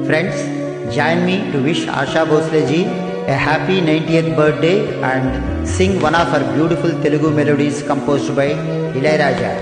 Friends, join me to wish Asha Bhosle ji a happy 90th birthday and sing one of her beautiful Telugu melodies composed by Ilayaraja.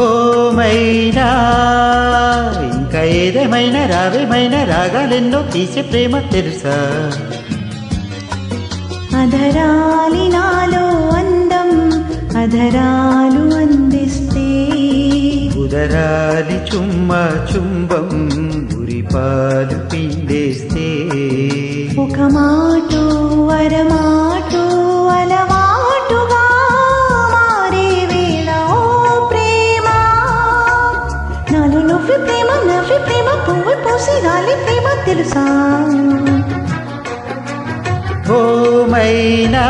ఓ మైనా ఇంకా ఏదేమైనా రావేమైనా రాగాలెన్నో తీసే ప్రేమ తెలుసా అధరాలి నాలో అందం అధరాలు అందిస్తే ఉదరాలి చుమ్మా చుంబం ఉరిపాలు పిండేస్తే ఒక మాటో వరమాటో అలవాటుగా మారే వేళ ఓ ప్రేమ నాలో నువ్వు ప్రేమ నవ్వి ప్రేమ పువ్వు పూసి గాలి ప్రేమ తెలుసా ఓ మైనా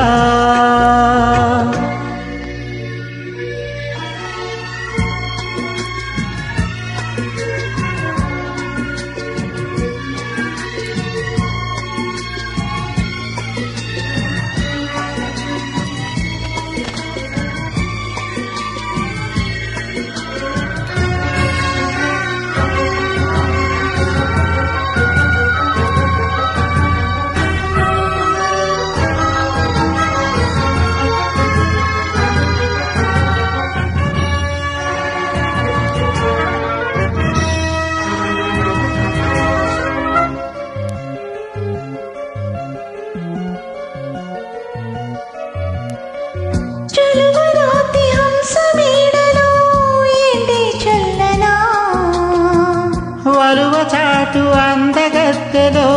వలువ చాటు అందగత్తెలో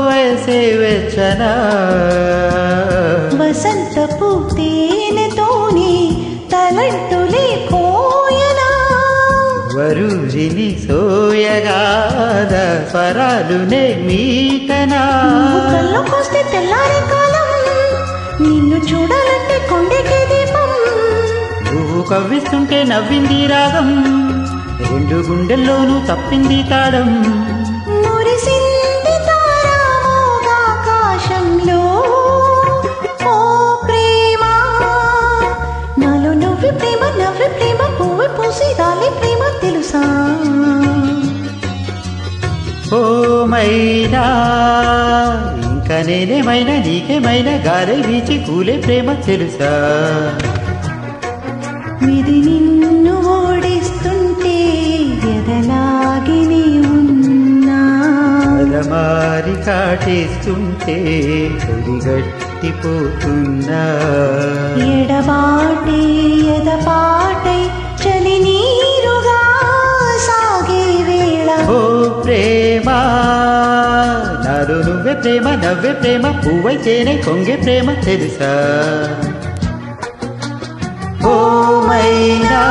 వేసే వెచ్చన వసంతపు తేనెతోనే తలంటులే పోయనా వరుజిని సోయగాద స్వరాలునే మీటనా కళ్ళకొస్తే తెల్లారి కాలం నిన్ను చూడాలంటే కొండెకే దీపం నువ్వు కవ్విస్తుంటే నవ్వింది రాగం రెండు గుండెల్లోనూ తప్పింది తాడం మురిసింది తారామోగాకాశంలో ఓ ప్రేమ నాలో నువ్వు ప్రేమ నవ్వి ప్రేమ పువ్వు పూసి రాలి ప్రేమ తెలుసా ఓ మైనా ఇంకా నేనేమైనా నీకేమైనా గాలి వీచి కూలే ప్రేమ తెలుసా విధి నిన్ను ఓడిస్తుంటే ఎదలాగిని ఉన్నా అలమారి కాటేస్తుంటే ఒడిగట్టిపోతున్నా ఎడబాటే ఎదపాటై చలి నీరుగా సాగే వేళ ఓ ప్రేమ నాలో నువ్వే ప్రేమ నవ్వే ప్రేమ పువ్వైతేనే కొంగే ప్రేమ తెలుసా ఓ మైనా